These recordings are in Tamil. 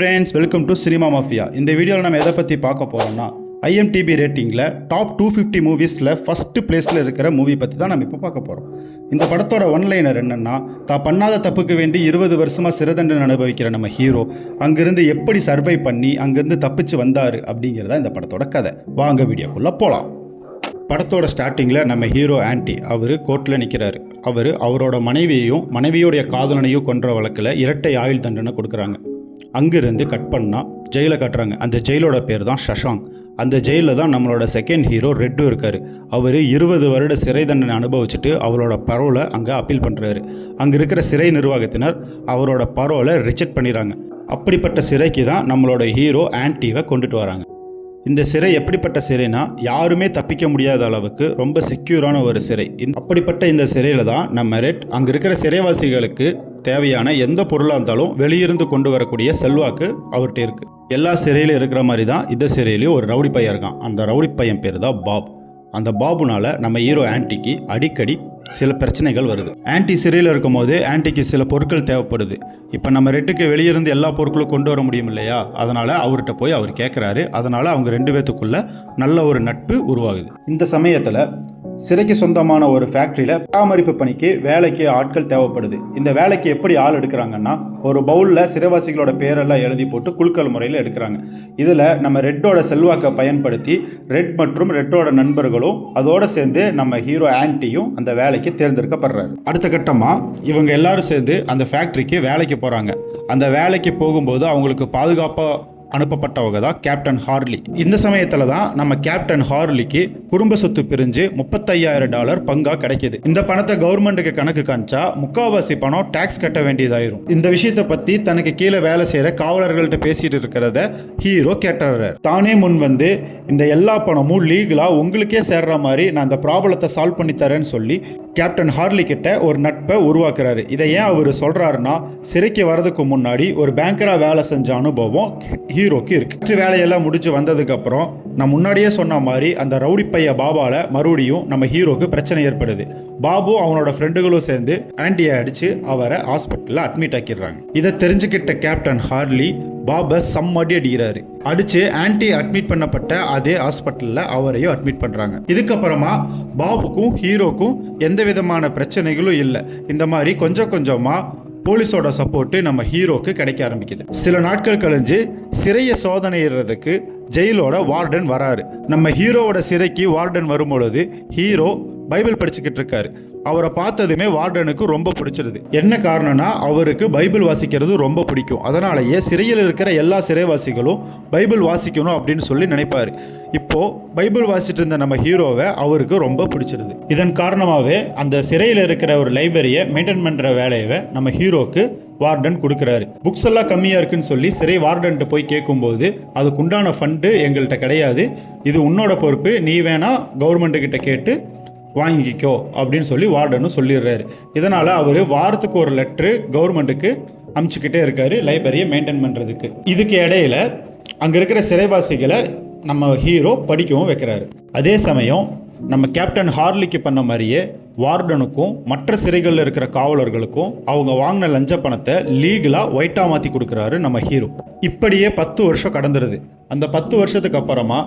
Friends, welcome to cinema mafia. இந்த வீடியோவில் நம்ம எதை பற்றி பார்க்க போகிறோம்னா, ஐஎம்டிபி ரேட்டிங்கில் டாப் 250 மூவிஸில் ஃபஸ்ட்டு பிளேஸில் இருக்கிற மூவி பற்றி தான் நம்ம இப்போ பார்க்க போகிறோம். இந்த படத்தோட ஒன்லைனர் என்னென்னா, தான் பண்ணாத தப்புக்கு வேண்டி 20 வருஷமாக சிறை தண்டனை அனுபவிக்கிற நம்ம ஹீரோ அங்கேருந்து எப்படி சர்வை பண்ணி அங்கேருந்து தப்பிச்சு வந்தார் அப்படிங்கிறதா இந்த படத்தோட கதை. வாங்க வீடியோக்குள்ளே போகலாம். படத்தோட ஸ்டார்டிங்கில் நம்ம ஹீரோ ஆன்டி அவர் கோர்ட்டில் நிற்கிறாரு. அவரோட மனைவியோடைய காதலனையும் கொன்ற வழக்கில் இரட்டை ஆயுள் தண்டனை கொடுக்குறாங்க. அங்கேருந்து கட் பண்ணால் ஜெயிலை காட்டுறாங்க. அந்த ஜெயிலோட பேர் தான் ஷஷாங்க். அந்த ஜெயிலில் தான் நம்மளோட செகண்ட் ஹீரோ ரெட்டு இருக்கார். அவர் 20 வருட சிறை தண்டனை அனுபவிச்சுட்டு அவரோட பரோலை அங்கே அப்பீல் பண்ணுறாரு. அங்கே இருக்கிற சிறை நிர்வாகத்தினர் அவரோட பரோலை ரிஜெக்ட் பண்ணிடுறாங்க. அப்படிப்பட்ட சிறைக்கு தான் நம்மளோட ஹீரோ ஆன்டிவை கொண்டுட்டு வராங்க. இந்த சிறை எப்படிப்பட்ட சிறைனா, யாருமே தப்பிக்க முடியாத அளவுக்கு ரொம்ப செக்யூரான ஒரு சிறை. அப்படிப்பட்ட இந்த சிறையில் தான் நம்ம ரெட் அங்கே இருக்கிற சிறைவாசிகளுக்கு தேவையான எந்த பொருளாக இருந்தாலும் வெளியிருந்து கொண்டு வரக்கூடிய செல்வாக்கு அவர்கிட்ட இருக்குது. எல்லா சிறையிலும் இருக்கிற மாதிரி தான் இந்த சிறையிலையும் ஒரு ரவுடி பையன் இருக்கான். அந்த ரவுடி பையன் பேர் தான் பாப். அந்த பாபுனால நம்ம ஹீரோ ஆன்டிக்கு அடிக்கடி சில பிரச்சனைகள் வருது. ஆன்டி சிறையில் இருக்கும் போது ஆன்டிக்கு சில பொருட்கள் தேவைப்படுது. இப்போ நம்ம ரெட்டுக்கு வெளியிருந்து எல்லா பொருட்களும் கொண்டு வர முடியும் இல்லையா, அதனால் அவர்கிட்ட போய் அவர் கேட்குறாரு. அதனால் அவங்க 2 பேத்துக்குள்ள நல்ல ஒரு நட்பு உருவாகுது. இந்த சமயத்தில் சிறைக்கு சொந்தமான ஒரு ஃபேக்ட்ரியில் பராமரிப்பு பணிக்கு வேலைக்கு ஆட்கள் தேவைப்படுது. இந்த வேலைக்கு எப்படி ஆள் எடுக்கிறாங்கன்னா, ஒரு பவுலில் சிறைவாசிகளோட பேரெல்லாம் எழுதி போட்டு குலுக்கல் முறையில் எடுக்கிறாங்க. இதில் நம்ம ரெட்டோட செல்வாக்கை பயன்படுத்தி ரெட் மற்றும் ரெட்டோட நண்பர்களும் அதோடு சேர்ந்து நம்ம ஹீரோ ஆன்டியும் அந்த வேலைக்கு தேர்ந்தெடுக்கப்படுறாரு. அடுத்த கட்டமாக இவங்க எல்லாரும் சேர்ந்து அந்த ஃபேக்ட்ரிக்கு வேலைக்கு போகிறாங்க. அந்த வேலைக்கு போகும்போது அவங்களுக்கு பாதுகாப்பாக அனுப்பப்பட்டவங்க தான் கேப்டன் ஹார்லி. இந்த சமயத்தில் தான் நம்ம கேப்டன் ஹார்லிக்கு குடும்ப சொத்து பிரிஞ்சு $35,000 பங்கா கிடைக்கிது. இந்த பணத்தை கவர்மெண்ட்டுக்கு கணக்கு காமிச்சா முக்கால்வாசி பணம் டாக்ஸ் கட்ட வேண்டியதாயிரும். இந்த விஷயத்தை பற்றி தனக்கு கீழே வேலை செய்கிற காவலர்கள்ட்ட பேசிட்டு இருக்கிறத ஹீரோ கேட்டுறாரு. தானே முன் வந்து இந்த எல்லா பணமும் லீகலாக உங்களுக்கே சேர்ற மாதிரி நான் இந்த ப்ராப்ளத்தை சால்வ் பண்ணி தரேன்னு சொல்லி கேப்டன் ஹார்லி கிட்ட ஒரு நட்பை உருவாக்குறாரு. இதை ஏன் அவர் சொல்கிறாருன்னா, சிறைக்கு வரதுக்கு முன்னாடி ஒரு பேங்கராக வேலை செஞ்ச அனுபவம் ஹீரோக்கு இருக்கு. வேலையெல்லாம் முடிச்சு வந்ததுக்கப்புறம் நான் முன்னாடியே சொன்ன மாதிரி அந்த ரவுடி பைய பாபால மறுபடியும் நம்ம ஹீரோக்கு பிரச்சனை ஏற்படுது. பாபு அவனோட ஃப்ரெண்டுகளும் சேர்ந்து ஆன்டியை அடித்து அவரை ஹாஸ்பிட்டலில் அட்மிட் ஆக்கிடுறாங்க. இதை தெரிஞ்சுக்கிட்ட கேப்டன் ஹார்லி பாபை செம்மடி அடிக்கிறாரு. அடித்து ஆன்டி அட்மிட் பண்ணப்பட்ட அதே ஹாஸ்பிட்டலில் அவரையும் அட்மிட் பண்ணுறாங்க. இதுக்கப்புறமா பாபுக்கும் ஹீரோக்கும் எந்த விதமான பிரச்சனைகளும் இல்லை. இந்த மாதிரி கொஞ்சம் கொஞ்சமாக போலீஸோட சப்போர்ட்டு நம்ம ஹீரோக்கு கிடைக்க ஆரம்பிக்குது. சில நாட்கள் கழிஞ்சு சிறையை சோதனையிடுறதுக்கு ஜெயிலோட வார்டன் வராரு. நம்ம ஹீரோவோட சிறைக்கு வார்டன் வரும்பொழுது ஹீரோ பைபிள் படிச்சுக்கிட்டு இருக்காரு. அவரை பார்த்ததுமே வார்டனுக்கு ரொம்ப பிடிச்சிருது. என்ன காரணம்னா, அவருக்கு பைபிள் வாசிக்கிறது ரொம்ப பிடிக்கும். அதனாலேயே சிறையில் இருக்கிற எல்லா சிறைவாசிகளும் பைபிள் வாசிக்கணும் அப்படின்னு சொல்லி நினைப்பாரு. இப்போ பைபிள் வாசிட்டு இருந்த நம்ம ஹீரோவை அவருக்கு ரொம்ப பிடிச்சிருது. இதன் காரணமாகவே அந்த சிறையில் இருக்கிற ஒரு லைப்ரரியை மெயின்டைன் பண்ணுற வேலையை நம்ம ஹீரோக்கு வார்டன் கொடுக்குறாரு. புக்ஸ் எல்லாம் கம்மியாக இருக்குன்னு சொல்லி சிறை வார்டன்ட்டு போய் கேட்கும்போது, அதுக்கு உண்டான ஃபண்டு எங்கள்கிட்ட கிடையாது, இது உன்னோட பொறுப்பு, நீ வேணா கவர்மெண்ட்டுக்கிட்ட கேட்டு வாங்கிக்கோ அப்படின்னு சொல்லி வார்டனும் சொல்லிடுறாரு. இதனால் அவர் வாரத்துக்கு ஒரு லெட்ரு கவர்மெண்ட்டுக்கு அனுப்பிச்சிக்கிட்டே இருக்காரு லைப்ரரியை மெயின்டைன் பண்ணுறதுக்கு. இதுக்கு இடையில அங்கே இருக்கிற சிறைவாசிகளை நம்ம ஹீரோ படிக்கவும் வைக்கிறாரு. அதே சமயம் நம்ம கேப்டன் ஹார்லிக்கு பண்ண மாதிரியே வார்டனுக்கும் மற்ற சிறைகளில் இருக்கிற காவலர்களுக்கும் அவங்க வாங்கின லஞ்ச பணத்தை லீகலாக ஒயிட்டாக மாற்றி கொடுக்குறாரு நம்ம ஹீரோ. இப்படியே 10 வருஷம் கடந்துருது. அந்த 10 வருஷத்துக்கு அப்புறமா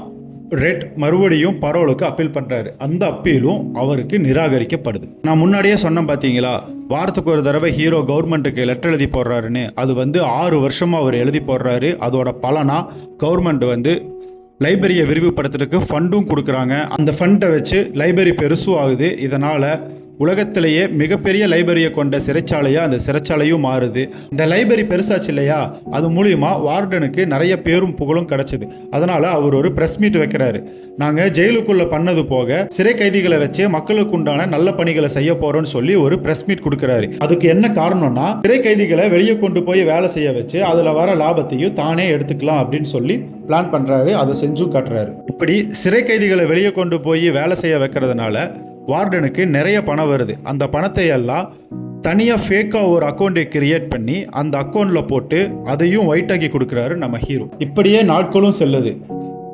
ரெட் மறுபடியும் பரோலுக்கு அப்பீல் பண்ணுறாரு. அந்த அப்பீலும் அவருக்கு நிராகரிக்கப்படுது. நான் முன்னாடியே சொன்னேன் பார்த்தீங்களா, வாரத்துக்கு ஒரு தடவை ஹீரோ கவர்மெண்ட்டுக்கு லெட்டர் எழுதி போடுறாருன்னு. அது 6 வருஷமாக அவர் எழுதி போடுறாரு. அதோட பலனா கவர்மெண்ட் லைப்ரரியை விரிவுபடுத்துறதுக்கு ஃபண்டும் கொடுக்குறாங்க. அந்த ஃபண்டை வச்சு லைப்ரரி பெருசும் ஆகுது. இதனால் உலகத்திலேயே மிகப்பெரிய லைப்ரரியை கொண்ட சிறைச்சாலையாக அந்த சிறைச்சாலையும் மாறுது. இந்த லைப்ரரி பெருசாச்சு இல்லையா, அது மூலிமா வார்டனுக்கு நிறைய பேரும் புகழும் கிடச்சிது. அதனால் அவர் ஒரு ப்ரெஸ் மீட் வைக்கிறாரு. நாங்கள் ஜெயிலுக்குள்ளே பண்ணது போக சிறை கைதிகளை வச்சு மக்களுக்கு உண்டான நல்ல பணிகளை செய்ய போகிறோன்னு சொல்லி ஒரு ப்ரெஸ் மீட் கொடுக்குறாரு. அதுக்கு என்ன காரணம்னா, சிறை கைதிகளை வெளியே கொண்டு போய் வேலை செய்ய வச்சு அதில் வர லாபத்தையும் தானே எடுத்துக்கலாம் அப்படின்னு சொல்லி பிளான் பண்ணுறாரு. அதை செஞ்சும் காட்டுறாரு. இப்படி சிறை கைதிகளை வெளியே கொண்டு போய் வேலை செய்ய வைக்கிறதுனால வார்டனுக்கு நிறைய பணம் வருது. அந்த பணத்தை எல்லாம் தனியாக ஃபேக்காக ஒரு அக்கௌண்ட்டை கிரியேட் பண்ணி அந்த அக்கௌண்ட்டில் போட்டு அதையும் ஒயிட்டாக்கி கொடுக்குறாரு நம்ம ஹீரோ. இப்படியே நாட்களும் செல்லுது.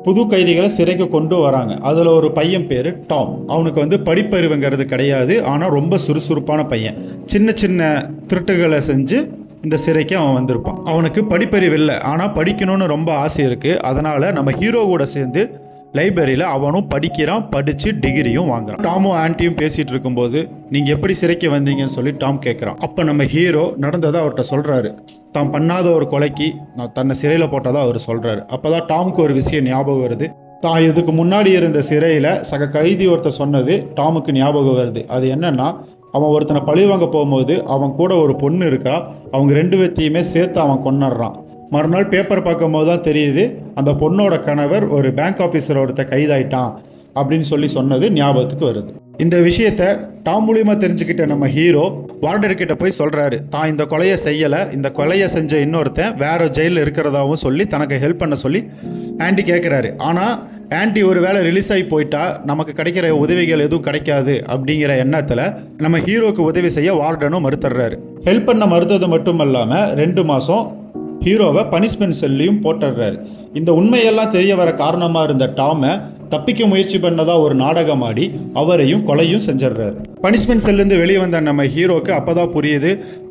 புது கைதிகளை சிறைக்கு கொண்டு வராங்க. அதில் ஒரு பையன் பேர் டாம். அவனுக்கு படிப்பறிவுங்கிறது கிடையாது, ஆனால் ரொம்ப சுறுசுறுப்பான பையன். சின்ன சின்ன திருட்டுகளை செஞ்சு இந்த சிறைக்கு அவன் வந்திருப்பான். அவனுக்கு படிப்பறிவு இல்லை, ஆனால் படிக்கணும்னு ரொம்ப ஆசை இருக்குது. அதனால் நம்ம ஹீரோ கூட சேர்ந்து லைப்ரரியில் அவனும் படிக்கிறான், படித்து டிகிரியும் வாங்குறான். டாமும் ஆன்ட்டியும் பேசிகிட்டு இருக்கும்போது நீங்கள் எப்படி சிறைக்கு வந்தீங்கன்னு சொல்லி டாம் கேட்குறான். அப்போ நம்ம ஹீரோ நடந்ததை அவர்கிட்ட சொல்கிறாரு. தான் பண்ணாத ஒரு கொலைக்கு நான் தன்னை சிறையில் போட்டதாக அவர் சொல்கிறாரு. அப்போ தான் டாமுக்கு ஒரு விஷயம் ஞாபகம் வருது. தான் இதுக்கு முன்னாடி இருந்த சிறையில் சக கைதி ஒருத்தர் சொன்னது டாமுக்கு ஞாபகம் வருது. அது என்னன்னா, அவன் ஒருத்தனை பழிவாங்க போகும்போது அவன் கூட ஒரு பொண்ணு இருக்கா, அவங்க 2 பேர்த்தையுமே சேர்த்து அவன் கொன்னுடுறான். மறுநாள் பேப்பர் பார்க்கும்போது தான் தெரியுது அந்த பொண்ணோட கணவர் ஒரு பேங்க் ஆஃபீஸர் ஒருத்தர் கைதாயிட்டான் அப்படின்னு சொன்னது ஞாபகத்துக்கு வருது. இந்த விஷயத்த டாம் மூலியமாக தெரிஞ்சுக்கிட்ட நம்ம ஹீரோ வார்டர்கிட்ட போய் சொல்கிறாரு, தான் இந்த கொலையை செய்யலை, இந்த கொலையை செஞ்ச இன்னொருத்தன் வேற ஜெயிலில் இருக்கிறதாவும் சொல்லி தனக்கு ஹெல்ப் பண்ண சொல்லி ஆண்டி கேட்குறாரு. ஆனால் ஆன்ட்டி ஒரு வேளை ரிலீஸ் ஆகி போயிட்டா நமக்கு கிடைக்கிற உதவிகள் எதுவும் கிடைக்காது அப்படிங்கிற எண்ணத்தில் நம்ம ஹீரோக்கு உதவி செய்ய வார்டனும் மறுத்துடுறாரு. ஹெல்ப் பண்ண மறுத்தது மட்டும் இல்லாமல் 2 மாதம் ஹீரோவை பனிஷ்மெண்ட் செல்லையும் போட்டுடுறாரு. இந்த உண்மையெல்லாம் தெரிய வர காரணமாக இருந்த டாமை தப்பிக்க முயற்சி பண்ணதா ஒரு நாடகம் ஆடி அவரையும் கொலையும் செஞ்சிடுறாரு. பனிஷ்மெண்ட் செல்லேருந்து வெளியே வந்த நம்ம ஹீரோக்கு அப்போதான் புரியுது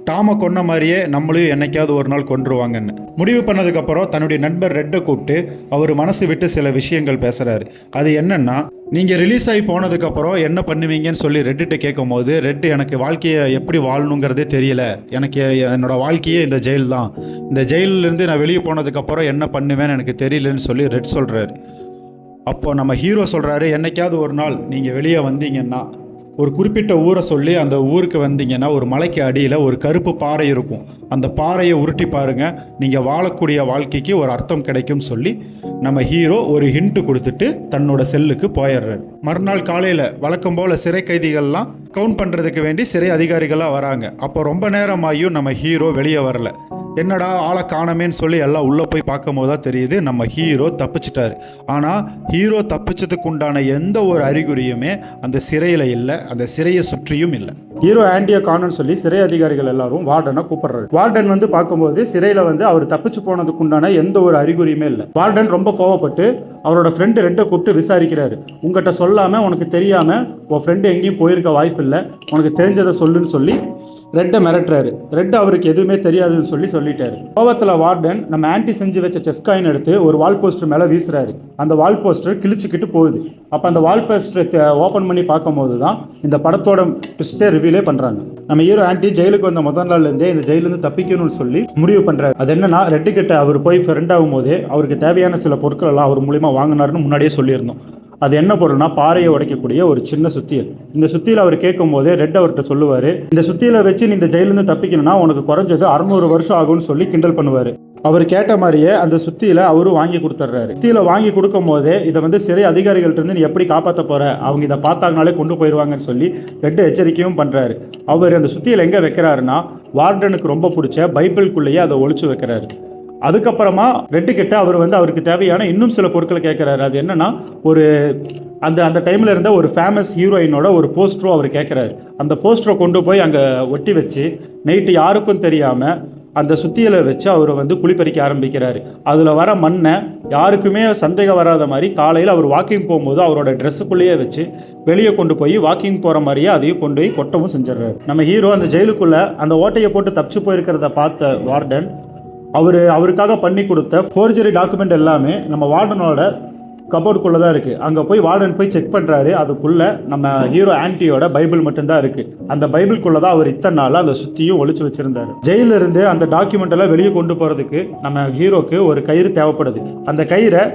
டாமை கொன்ன மாதிரியே நம்மளையும் என்னைக்காவது ஒரு நாள் கொன்றுவாங்கன்னு. முடிவு பண்ணதுக்கப்புறம் தன்னுடைய நண்பர் ரெட்டை கூப்பிட்டு அவர் மனசு விட்டு சில விஷயங்கள் பேசுகிறாரு. அது என்னன்னா, நீங்கள் ரிலீஸ் ஆகி போனதுக்கப்புறம் என்ன பண்ணுவீங்கன்னு சொல்லி ரெட்டுகிட்ட கேட்கும் போது ரெட்டு எனக்கு வாழ்க்கையை எப்படி வாழணுங்கிறதே தெரியல, எனக்கு என்னோட வாழ்க்கையே இந்த ஜெயில் தான், இந்த ஜெயிலிருந்து நான் வெளியே போனதுக்கப்புறம் என்ன பண்ணுவேன்னு எனக்கு தெரியலன்னு சொல்லி ரெட் சொல்கிறாரு. அப்போ நம்ம ஹீரோ சொல்கிறாரு, என்னைக்காவது ஒரு நாள் நீங்கள் வெளியே வந்தீங்கன்னா ஒரு குறிப்பிட்ட ஊரை சொல்லி அந்த ஊருக்கு வந்தீங்கன்னா ஒரு மலைக்கு அடியில் ஒரு கருப்பு பாறை இருக்கும், அந்த பாறையை உருட்டி பாருங்கள், நீங்கள் வாழக்கூடிய வாழ்க்கைக்கு ஒரு அர்த்தம் கிடைக்கும் சொல்லி நம்ம ஹீரோ ஒரு ஹிண்ட்டு கொடுத்துட்டு தன்னோட செல்லுக்கு போயிடுறாரு. மறுநாள் காலையில் வழக்கம் போல் சிறை கைதிகள்லாம் கவுண்ட் பண்ணுறதுக்கு வேண்டி சிறை அதிகாரிகளாக வராங்க. அப்போ ரொம்ப நேரமாகியும் நம்ம ஹீரோ வெளியே வரல. என்னடா ஆளை காணமேன்னு சொல்லி எல்லாம் உள்ளே போய் பார்க்கும் போது தான் தெரியுது நம்ம ஹீரோ தப்பிச்சிட்டாரு. ஆனால் ஹீரோ தப்பிச்சதுக்கு உண்டான எந்த ஒரு அறிகுறியுமே அந்த சிறையில் இல்லை, அந்த சிறையை சுற்றியும் இல்லை. ஹீரோ ஆண்டியை காணும்னு சொல்லி சிறை அதிகாரிகள் எல்லாரும் வார்டனை கூப்பிடுறாரு. வார்டன் வந்து பார்க்கும்போது சிறையில் வந்து அவர் தப்பிச்சு போனதுக்கு உண்டான எந்த ஒரு அறிகுறியுமே இல்லை. வார்டன் ரொம்ப கோவப்பட்டு அவரோட ஃப்ரெண்டு ரெட்டை கூப்பிட்டு விசாரிக்கிறாரு. உங்கள்கிட்ட சொல்லாமல் உனக்கு தெரியாமல் உன் ஃப்ரெண்டு எங்கேயும் போயிருக்க வாய்ப்பு இல்லை, உனக்கு தெரிஞ்சதை சொல்லுன்னு சொல்லி ரெட்டை மிரட்டுறாரு. ரெட் அவருக்கு எதுவுமே தெரியாதுன்னு சொல்லிட்டாரு. கோவத்தில் வார்டன் நம்ம ஆன்ட்டி செஞ்சு வச்ச செஸ் காயின் எடுத்து ஒரு வால் போஸ்டர் மேலே வீசுறாரு. அந்த வால் போஸ்டர் கிழிச்சுக்கிட்டு போகுது. அப்போ அந்த வால் போஸ்டரை ஓப்பன் பண்ணி பார்க்கும்போது தான் இந்த படத்தோட ட்விஸ்டே ரிவீலே பண்ணுறாங்க. நம்ம ஹீரோ ஆன்ட்டி ஜெயிலுக்கு வந்த முதல் நாள்லேருந்தே இந்த ஜெயிலேருந்து தப்பிக்கணும்னு சொல்லி முடிவு பண்ணுறாரு. அது என்னன்னா, ரெட்டு கிட்ட அவர் போய் ஃப்ரெண்ட் ஆகும்போதே அவருக்கு தேவையான சில பொருட்கள் எல்லாம் அவர் மூலியமாக வாங்கினாருன்னு முன்னாடியே சொல்லியிருந்தோம். அது என்ன பொருள்னா, பாறையை உடைக்கக்கூடிய ஒரு சின்ன சுத்தியல். இந்த சுத்தியில் அவர் கேட்கும் போதே ரெட் அவர்கிட்ட சொல்லுவார், இந்த சுத்தியில வச்சு நீ இந்த ஜெயிலிருந்து தப்பிக்கணும்னா உனக்கு குறைஞ்சது 600 வருஷம் ஆகும்னு சொல்லி கிண்டல் பண்ணுவார். அவர் கேட்ட மாதிரியே அந்த சுத்தியில அவரும் வாங்கி கொடுத்துட்றாரு. சுத்தியில வாங்கி கொடுக்கும் போதே இதை வந்து சிறை அதிகாரிகள்ட்ட இருந்து நீ எப்படி காப்பாற்ற போற, அவங்க இதை பார்த்தாங்கனாலே கொண்டு போயிடுவாங்கன்னு சொல்லி ரெட் எச்சரிக்கையும் பண்றாரு. அவர் அந்த சுத்தியில எங்க வைக்கிறாருன்னா, வார்டனுக்கு ரொம்ப பிடிச்ச பைபிள்குள்ளேயே அதை ஒளிச்சு வைக்கிறாரு. அதுக்கப்புறமா ரெட்டு கிட்ட அவர் வந்து அவருக்கு தேவையான இன்னும் சில பொருட்களை கேட்குறாரு. அது என்னன்னா, ஒரு அந்த டைமில் இருந்த ஒரு ஃபேமஸ் ஹீரோயினோட ஒரு போஸ்டரும் அவர் கேட்குறாரு. அந்த போஸ்டரை கொண்டு போய் அங்கே ஒட்டி வச்சு நைட்டு யாருக்கும் தெரியாமல் அந்த சுத்தியலை வச்சு அவர் வந்து குளிப்பறிக்க ஆரம்பிக்கிறாரு. அதில் வர மண்ணை யாருக்குமே சந்தேகம் வராத மாதிரி காலையில் அவர் வாக்கிங் போகும்போது அவரோட ட்ரெஸ்ஸுக்குள்ளேயே வச்சு வெளியே கொண்டு போய் வாக்கிங் போகிற மாதிரியே அதையும் கொண்டு போய் கொட்டவும் செஞ்சிடறாரு. நம்ம ஹீரோ அந்த ஜெயிலுக்குள்ளே அந்த ஓட்டையை போட்டு தப்பிச்சு போயிருக்கிறத பார்த்த வார்டன் அவருக்காக பண்ணி கொடுத்த ஃபோர்ஜரி டாக்குமெண்ட் எல்லாமே நம்ம வார்டனோட கபோர்டுக்குள்ளே தான் இருக்குது. அங்கே போய் வார்டன் போய் செக் பண்ணுறாரு. அதுக்குள்ளே நம்ம ஹீரோ ஆன்ட்டியோட பைபிள் மட்டும்தான் இருக்குது. அந்த பைபிள்குள்ளே தான் அவர் இத்தனை நாள் அந்த சுற்றியும் ஒழிச்சு வச்சுருந்தாரு. ஜெயிலிருந்து அந்த டாக்குமெண்ட் எல்லாம் வெளியே கொண்டு போகிறதுக்கு நம்ம ஹீரோக்கு ஒரு கயிறு தேவைப்படுது. அந்த கயிறை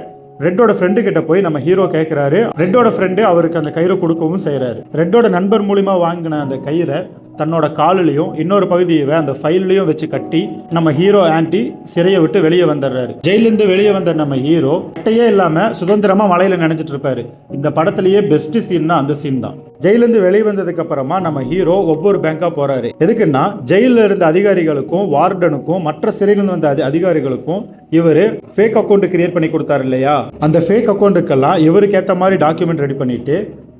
ரெட்டோட ஃப்ரெண்டு கிட்ட போய் நம்ம ஹீரோ கேட்குறாரு. ரெட்டோட ஃப்ரெண்டு அவருக்கு அந்த கயிறை கொடுக்கவும் செய்கிறாரு. ரெட்டோட நண்பர் மூலிமா வாங்கின அந்த கயிறை தன்னோட காலிலையும் இன்னொரு பகுதியை அந்த ஃபைல்லையும் வச்சு கட்டி நம்ம ஹீரோ ஆன்ட்டி சிறையை விட்டு வெளியே வந்துடுறாரு. ஜெயிலிருந்து வெளியே வந்த நம்ம ஹீரோ கட்டையே இல்லாமல் சுதந்திரமாக மலையில் நினைச்சிட்டு இருப்பாரு. இந்த படத்துலேயே பெஸ்ட் சீன்னா அந்த சீன் தான். ஜெயிலிருந்து வெளியே வந்ததுக்கு அப்புறமா நம்ம ஹீரோ ஒவ்வொரு பேங்காக போறாரு. எதுக்குன்னா, ஜெயிலில் இருந்த அதிகாரிகளுக்கும் வார்டனுக்கும் மற்ற சிறையிலிருந்து வந்த அதிகாரிகளுக்கும் இவர் ஃபேக் அக்கௌண்ட் கிரியேட் பண்ணி கொடுத்தாரு இல்லையா, அந்த ஃபேக் அக்கௌண்ட்டுக்கெல்லாம் இவருக்கு ஏற்ற மாதிரி டாக்குமெண்ட் ரெடி பண்ணிட்டு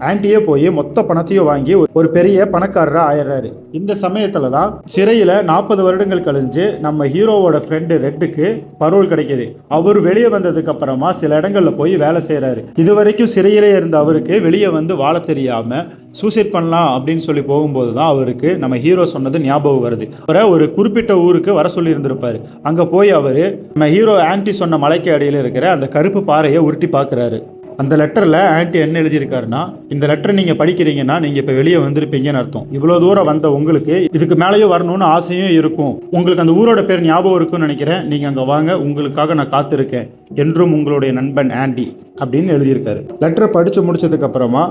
ஆன்ட்டியே போய் மொத்த பணத்தையும் வாங்கி ஒரு பெரிய பணக்காரராக ஆயிடுறாரு. இந்த சமயத்தில் தான் சிறையில் 40 வருடங்கள் கழிஞ்சு நம்ம ஹீரோவோட ஃப்ரெண்டு ரெட்டுக்கு பரோல் கிடைக்கிது. அவர் வெளியே வந்ததுக்கு அப்புறமா சில இடங்களில் போய் வேலை செய்கிறாரு. இது வரைக்கும் சிறையிலே இருந்த அவருக்கு வெளியே வந்து வாழ தெரியாமல் சூசைட் பண்ணலாம் அப்படின்னு சொல்லி போகும்போது தான் அவருக்கு நம்ம ஹீரோ சொன்னது ஞாபகம் வருது. அவரை ஒரு குறிப்பிட்ட ஊருக்கு வர சொல்லி இருந்திருப்பாரு. அங்கே போய் அவர் நம்ம ஹீரோ ஆன்ட்டி சொன்ன மலைக்கு அடியில் இருக்கிற அந்த கருப்பு பாறையை உருட்டி பார்க்குறாரு. அந்த லெட்டரில் ஆன்ட்டி என்ன எழுதியிருக்காருன்னா, இந்த லெட்டரை நீங்கள் படிக்கிறீங்கன்னா நீங்கள் இப்போ வெளியே வந்திருப்பீங்கன்னு அர்த்தம். இவ்வளோ தூரம் வந்த உங்களுக்கு இதுக்கு மேலேயும் வரணும்னு ஆசையும் இருக்கும். உங்களுக்கு அந்த ஊரோட பேர் ஞாபகம் இருக்குன்னு நினைக்கிறேன். நீங்கள் அங்கே வாங்க, உங்களுக்காக நான் காத்திருக்கேன். என்றும் உங்களுடைய நண்பன் ஆன்ட்டி அப்படின்னு எழுதியிருக்காரு. லெட்டரை படித்து முடிச்சதுக்கப்புறமா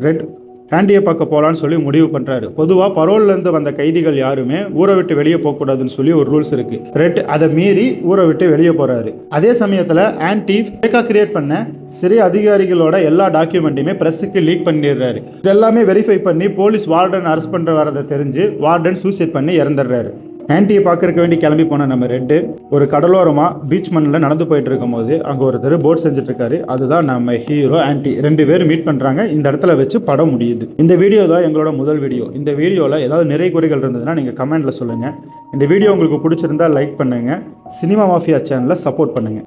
ரெட் ஆன்ட்டியை பார்க்க போகலான்னு சொல்லி முடிவு பண்ணுறாரு. பொதுவாக பரோல்லேருந்து வந்த கைதிகள் யாருமே ஊரை விட்டு வெளியே போகக்கூடாதுன்னு சொல்லி ஒரு ரூல்ஸ் இருக்குது. ரெட் அதை மீறி ஊரை விட்டு வெளியே போகிறாரு. அதே சமயத்தில் ஆன்ட்டி ஃபேக்காக கிரியேட் பண்ண சிறை அதிகாரிகளோட எல்லா டாக்குமெண்ட்டையுமே ப்ரெஸ்ஸுக்கு லீக் பண்ணிடுறாரு. இதெல்லாமே வெரிஃபை பண்ணி போலீஸ் வார்டன் அரெஸ்ட் பண்ணுற வரதை தெரிஞ்சு வார்டன் சூசைட் பண்ணி இறந்துடுறாரு. ஆன்ட்டியை பார்க்கறக்கு வேண்டி கிளம்பி போன நம்ம ரெட்டு ஒரு கடலோரமாக பீச் மண்ணில் நடந்து போயிட்டு இருக்கும் போது அங்கே ஒருத்தர் போட் செஞ்சுட்டு இருக்காரு. அதுதான் நம்ம ஹீரோ ஆன்ட்டி. 2 பேரும் மீட் பண்ணுறாங்க. இந்த இடத்துல வச்சு படம் முடியுது. இந்த வீடியோ தான் எங்களோட முதல் வீடியோ. இந்த வீடியோவில் ஏதாவது நிறை குறைகள் இருந்ததுன்னா நீங்கள் கமெண்ட்டில் சொல்லுங்கள். இந்த வீடியோ உங்களுக்கு பிடிச்சிருந்தா லைக் பண்ணுங்கள். சினிமா மாஃபியா சேனலை சப்போர்ட் பண்ணுங்கள்.